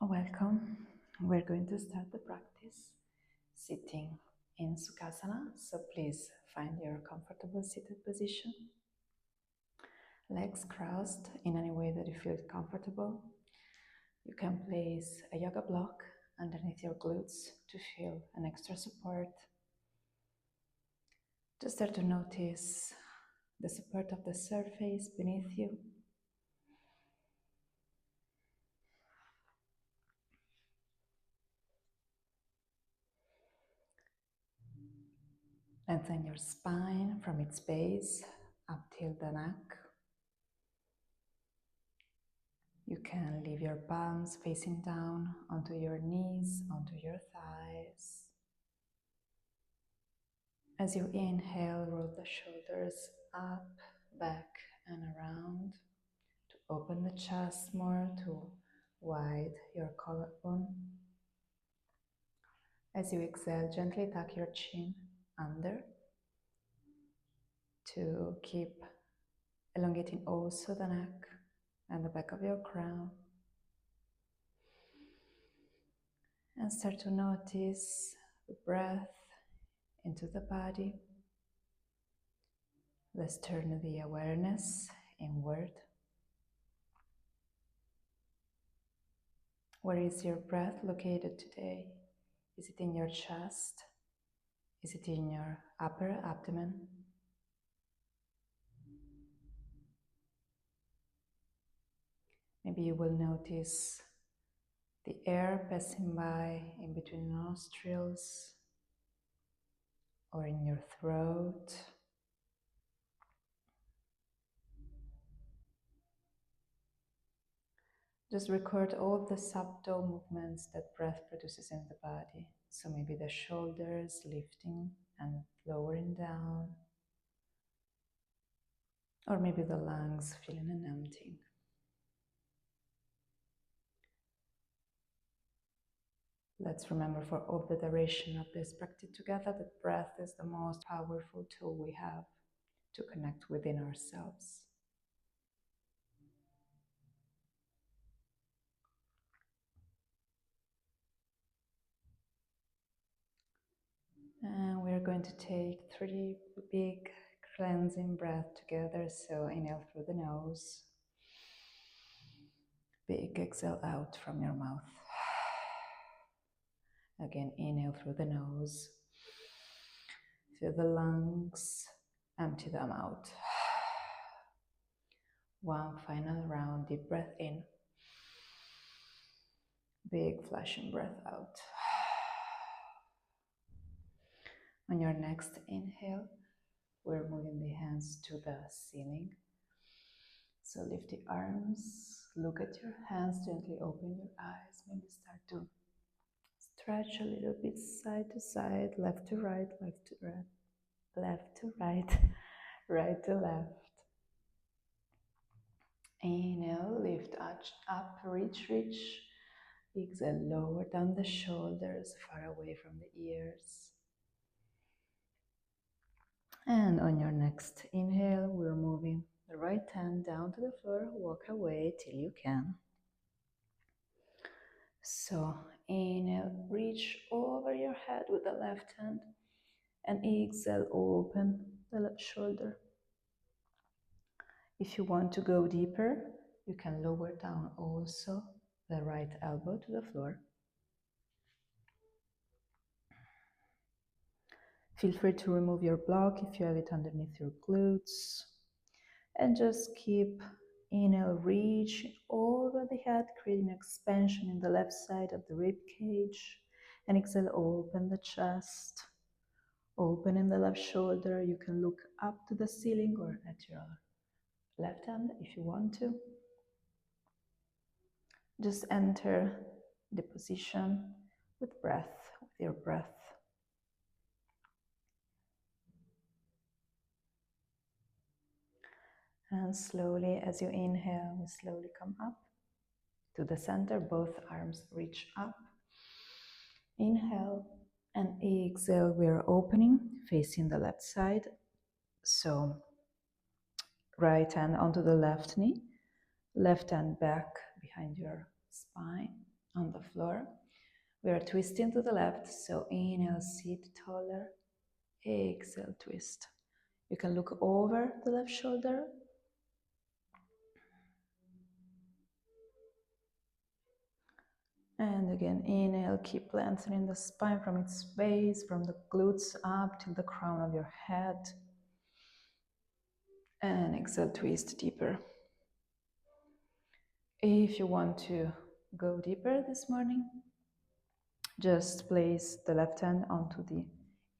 Welcome. We're going to start the practice sitting in Sukhasana, so please find your comfortable seated position. Legs crossed in any way that you feel comfortable. You can place a yoga block underneath your glutes to feel an extra support. Just start to notice the support of the surface beneath you. Lengthen your spine from its base up till the neck. You can leave your palms facing down onto your knees, onto your thighs. As you inhale, roll the shoulders up, back, and around to open the chest more, to widen your collarbone. As you exhale, gently tuck your chin under to keep elongating also the neck and the back of your crown. And start to notice the breath into the body. Let's turn the awareness inward. Where is your breath located today? Is it in your chest? Is it in your upper abdomen? Maybe you will notice the air passing by in between nostrils or in your throat. Just record all the subtle movements that breath produces in the body. So maybe the shoulders lifting and lowering down, or maybe the lungs filling and emptying. Let's remember for all the duration of this practice together that breath is the most powerful tool we have to connect within ourselves. And we're going to take 3 big cleansing breaths together. So inhale through the nose. Big exhale out from your mouth. Again, inhale through the nose. Fill the lungs, empty them out. One final round, deep breath in. Big flashing breath out. On your next inhale, we're moving the hands to the ceiling. So lift the arms, look at your hands, gently open your eyes, maybe start to stretch a little bit side to side, left to right, left to right, left to right, right to left. Inhale, lift up, reach. Exhale, lower down the shoulders, far away from the ears. And on your next inhale, we're moving the right hand down to the floor, walk away till you can. So inhale, reach over your head with the left hand, and exhale, open the left shoulder. If you want to go deeper, you can lower down also the right elbow to the floor. Feel free to remove your block if you have it underneath your glutes. And just keep inhale, reach over the head, creating expansion in the left side of the rib cage. And exhale, open the chest, open in the left shoulder. You can look up to the ceiling or at your left hand if you want to. Just enter the position with breath, with your breath. And slowly, as you inhale, we slowly come up to the center. Both arms reach up. Inhale and exhale. We are opening, facing the left side. So, right hand onto the left knee, left hand back behind your spine, on the floor. We are twisting to the left, so inhale, sit taller, exhale, twist. You can look over the left shoulder. And again, inhale, keep lengthening the spine from its base, from the glutes up to the crown of your head. And exhale, twist deeper. If you want to go deeper this morning, just place the left hand onto the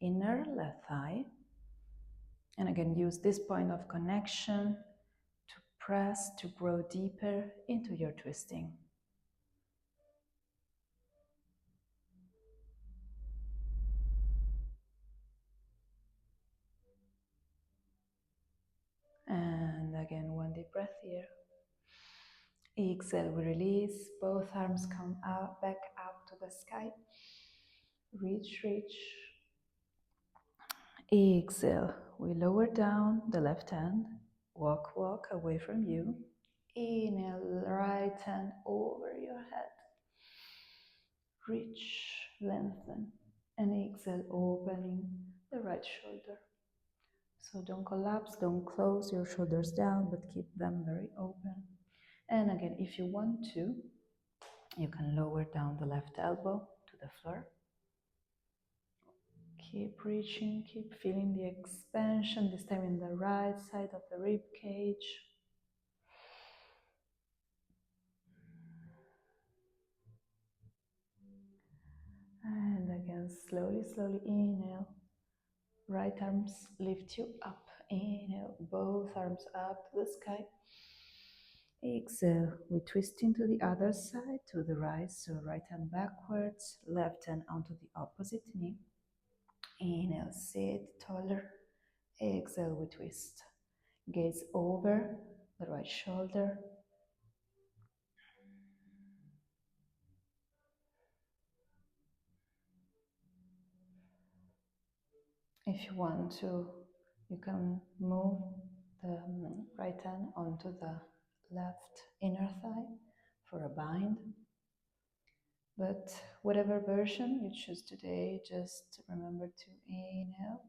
inner left thigh. And again, use this point of connection to press, to grow deeper into your twisting. And again, one deep breath here. Exhale, we release. Both arms come out, back up to the sky. Reach, reach. Exhale, we lower down the left hand. Walk, walk away from you. Inhale, right hand over your head. Reach, lengthen. And exhale, opening the right shoulder. So don't collapse, don't close your shoulders down, but keep them very open. And again, if you want to, you can lower down the left elbow to the floor. Keep reaching, keep feeling the expansion, this time in the right side of the rib cage. And again, slowly, slowly inhale. Right arms lift you up. Inhale, both arms up to the sky. Exhale, we twist into the other side to the right, so right hand backwards, left hand onto the opposite knee. Inhale, sit taller. Exhale, we twist. Gaze over the right shoulder. If you want to, you can move the right hand onto the left inner thigh for a bind. But whatever version you choose today, just remember to inhale,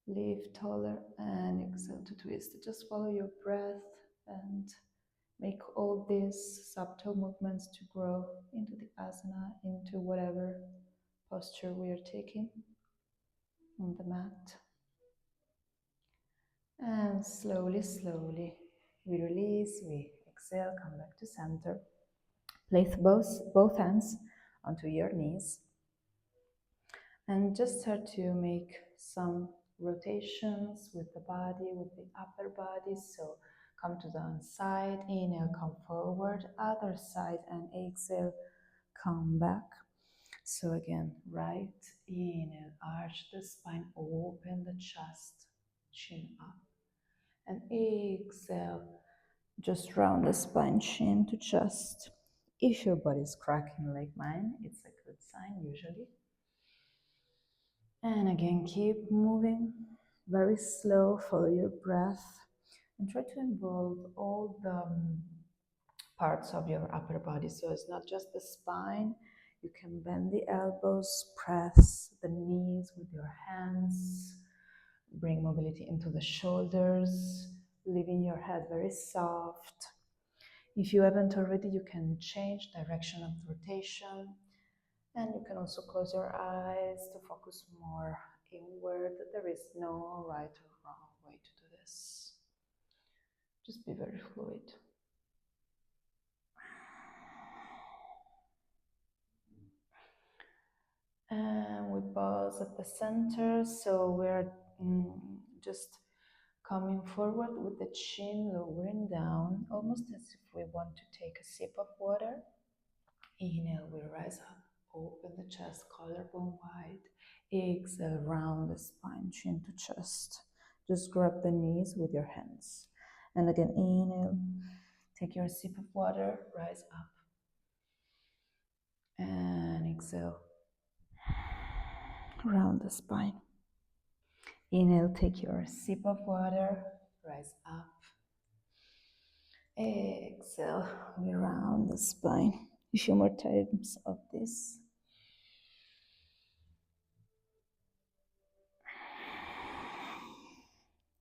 lift taller, and exhale to twist. Just follow your breath and make all these subtle movements to grow into the asana, into whatever posture we are taking on the mat. And slowly, slowly, we release, we exhale, come back to center. Place both hands onto your knees. And just start to make some rotations with the body, with the upper body. So come to the one side, inhale, come forward, other side, and exhale, come back. So again, right, inhale, arch the spine, open the chest, chin up. And exhale, just round the spine, chin to chest. If your body is cracking like mine, it's a good sign usually. And again, keep moving, very slow, follow your breath, and try to involve all the parts of your upper body. So it's not just the spine, you can bend the elbows, press the knees with your hands, bring mobility into the shoulders, leaving your head very soft. If you haven't already, you can change direction of rotation. And you can also close your eyes to focus more inward. There is no right or wrong way to do this. Just be very fluid. And we pause at the center. So we're just coming forward with the chin lowering down, almost as if we want to take a sip of water. Inhale, we rise up. Open the chest, collarbone wide. Exhale, round the spine, chin to chest. Just grab the knees with your hands. And again, inhale. Take your sip of water, rise up. And exhale. Round the spine. Inhale, take your sip of water, rise up. Exhale, we round the spine. a few more times of this.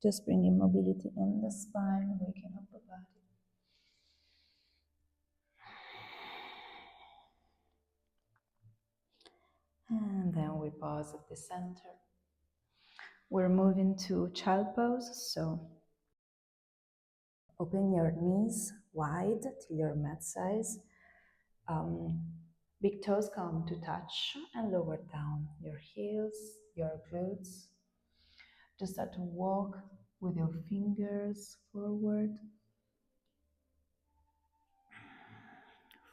Just bringing mobility in the spine, waking up the body. And then we pause at the center. We're moving to child pose, so open your knees wide till your mat size. Big toes come to touch and lower down your heels, your glutes. Just start to walk with your fingers forward.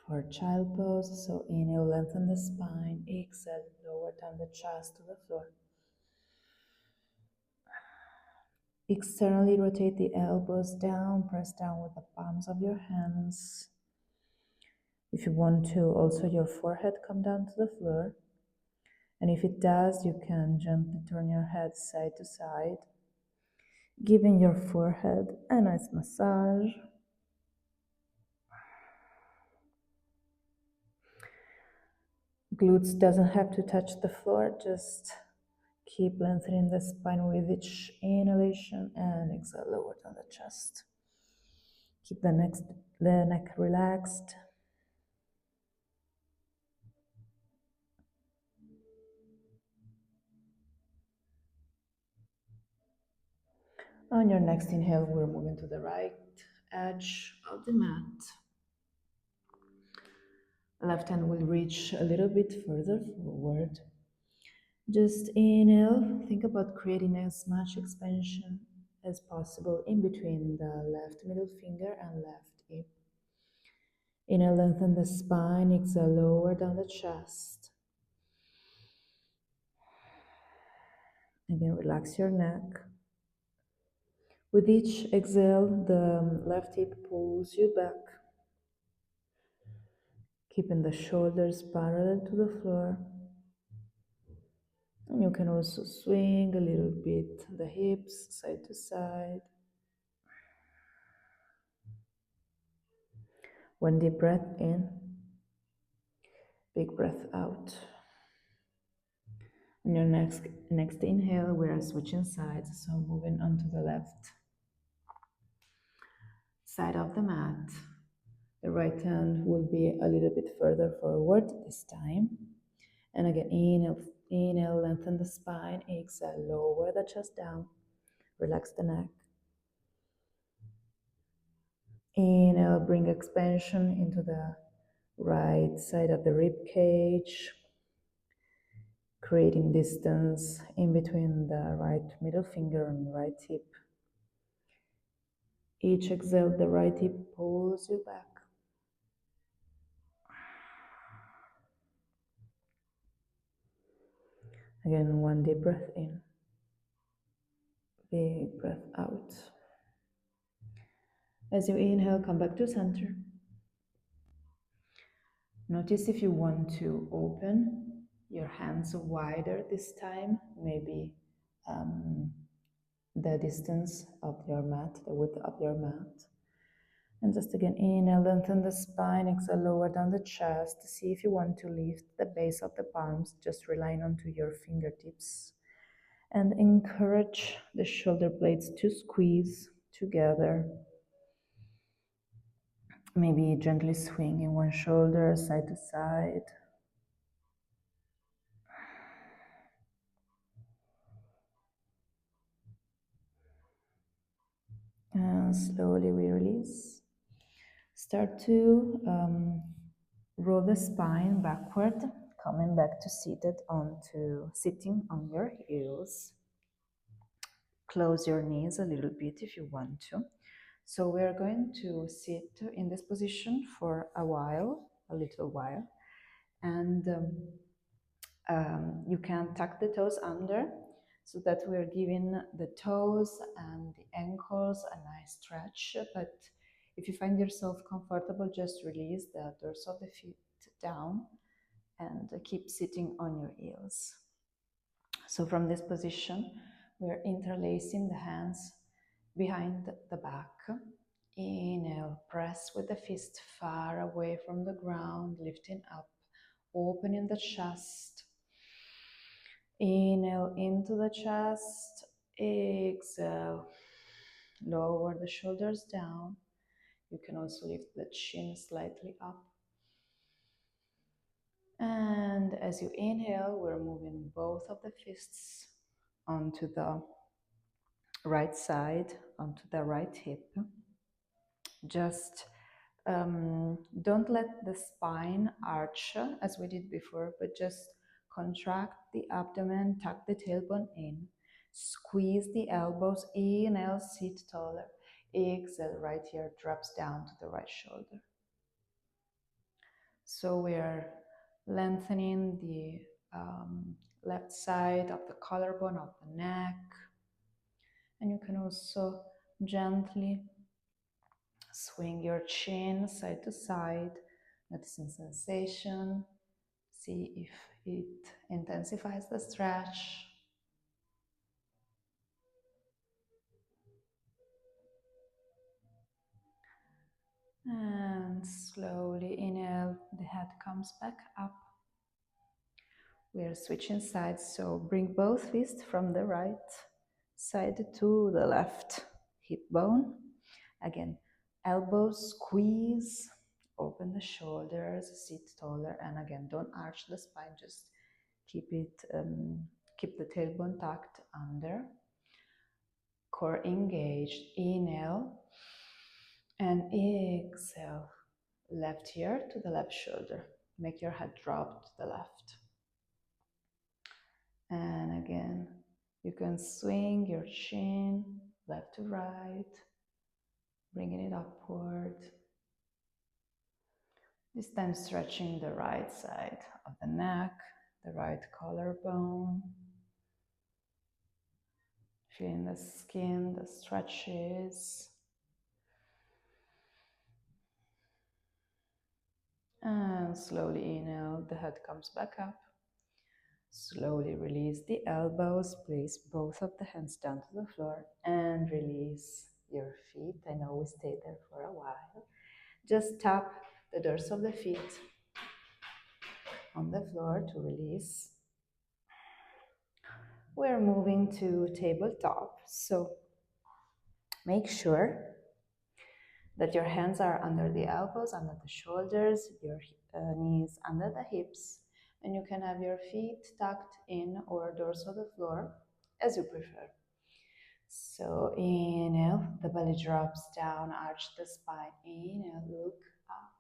For child pose, so inhale, lengthen the spine, exhale, lower down the chest to the floor. Externally rotate the elbows down, press down with the palms of your hands. If you want to, also your forehead come down to the floor. And if it does, you can gently turn your head side to side, giving your forehead a nice massage. Glutes doesn't have to touch the floor, just keep lengthening the spine with each inhalation and exhale, lower down the chest. Keep the neck relaxed. On your next inhale, we're moving to the right edge of the mat. Left hand will reach a little bit further forward. Just inhale, think about creating as much expansion as possible in between the left middle finger and left hip. Inhale, lengthen the spine, exhale, lower down the chest. Again, relax your neck. With each exhale, the left hip pulls you back, keeping the shoulders parallel to the floor. And you can also swing a little bit the hips side to side. One deep breath in, big breath out. On your next inhale, we are switching sides, so moving onto the left side of the mat. The right hand will be a little bit further forward this time. And again, inhale, lengthen the spine, exhale, lower the chest down, relax the neck. Inhale, bring expansion into the right side of the rib cage, creating distance in between the right middle finger and right hip. Each exhale, the right hip pulls you back. Again, one deep breath in, big breath out. As you inhale, come back to center. Notice if you want to open your hands wider this time, maybe the distance of your mat, the width of your mat. And just again, inhale, lengthen the spine, exhale, lower down the chest. See if you want to lift the base of the palms, just relying onto your fingertips. And encourage the shoulder blades to squeeze together. Maybe gently swinging one shoulder side to side. And slowly we release. Start to roll the spine backward, coming back to sitting on your heels. Close your knees a little bit if you want to. So we're going to sit in this position for a little while, and you can tuck the toes under so that we're giving the toes and the ankles a nice stretch. But if you find yourself comfortable, just release the dorsal of the feet down and keep sitting on your heels. So from this position, we're interlacing the hands behind the back, Inhale, press with the fist far away from the ground, lifting up, opening the chest. Inhale into the chest, exhale, lower the shoulders down. You can also lift the chin slightly up. And as you inhale, we're moving both of the fists onto the right side, onto the right hip. Just don't let the spine arch as we did before, but just contract the abdomen, tuck the tailbone in, squeeze the elbows, inhale, sit taller, exhale, right here drops down to the right shoulder. So we are lengthening the left side of the collarbone of the neck, and you can also gently swing your chin side to side, noticing sensation. See if it intensifies the stretch. And slowly inhale, the head comes back up. We are switching sides, so bring both fists from the right side to the left hip bone. Again, elbows squeeze, open the shoulders, sit taller, and again, don't arch the spine, just keep the tailbone tucked under. Core engaged. Inhale and exhale. Left ear to the left shoulder. Make your head drop to the left. And again, you can swing your chin left to right, bringing it upward. This time stretching the right side of the neck, the right collarbone. Feeling the skin, the stretches. And slowly inhale, the head comes back up. Slowly release the elbows, place both of the hands down to the floor and release your feet. I know we stayed there for a while. Just tap the doors of the feet on the floor to release. We're moving to tabletop, so make sure that your hands are under the elbows, under the shoulders, your knees under the hips, and you can have your feet tucked in or doors of the floor as you prefer. So inhale, the belly drops down, arch the spine. Inhale, look up,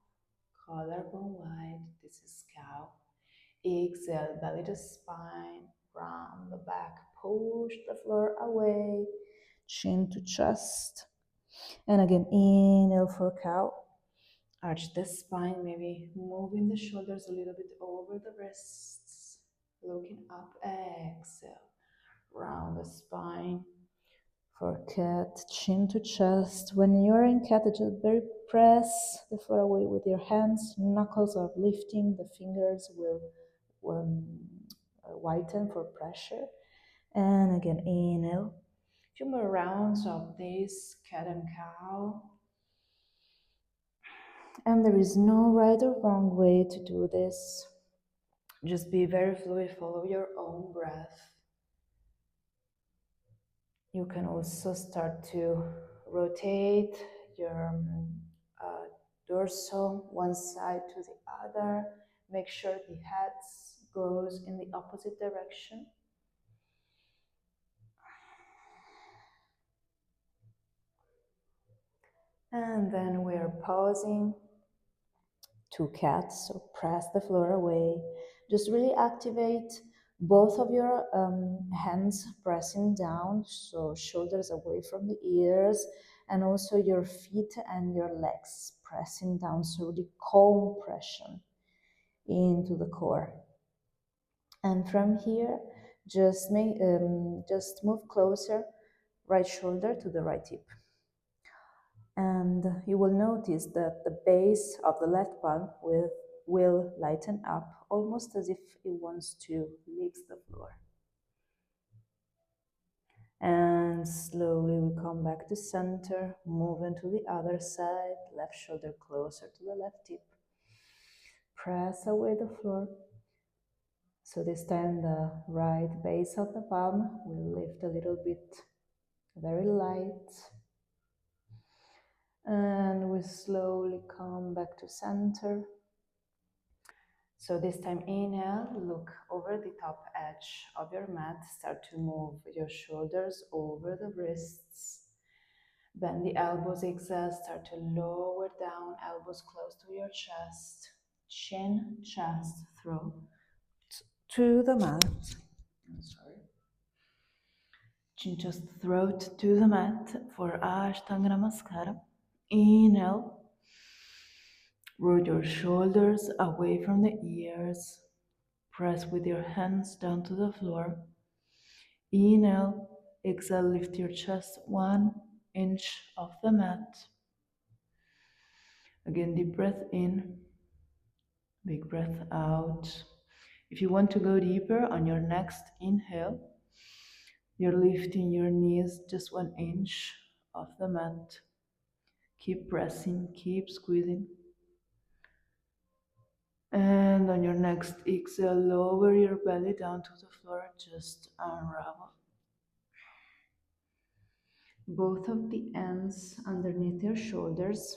collarbone wide. This is cow. Exhale, belly to spine, round the back, push the floor away, chin to chest. And again, inhale for cow. Arch the spine, maybe moving the shoulders a little bit over the wrists. Looking up, exhale. Round the spine. For cat, chin to chest. When you're in cat, just very press the floor away with your hands. Knuckles are lifting. The fingers will whiten for pressure. And again, inhale. A few more rounds of this cat and cow. And there is no right or wrong way to do this. Just be very fluid, follow your own breath. You can also start to rotate your dorsal one side to the other. Make sure the head goes in the opposite direction. And then we're pausing to cat, so press the floor away. Just really activate both of your hands pressing down, so shoulders away from the ears, and also your feet and your legs pressing down, so the compression into the core. And from here, just move closer, right shoulder to the right hip. And you will notice that the base of the left palm will lighten up, almost as if it wants to lick the floor. And slowly we come back to center, moving to the other side, left shoulder closer to the left hip. Press away the floor. So this time the right base of the palm will lift a little bit, very light. And we slowly come back to center. So this time inhale, look over the top edge of your mat, start to move your shoulders over the wrists. Bend the elbows, exhale, start to lower down, elbows close to your chest. Chin, chest, throat to the mat. I'm sorry. Chin, chest, throat to the mat for Ashtanga Namaskara. Inhale. Root your shoulders away from the ears. Press with your hands down to the floor. Inhale. Exhale, lift your chest 1 inch off the mat. Again, deep breath in. Big breath out. If you want to go deeper on your next inhale, you're lifting your knees just 1 inch off the mat. Keep pressing, keep squeezing. And on your next exhale, lower your belly down to the floor, just unravel. Both of the ends underneath your shoulders.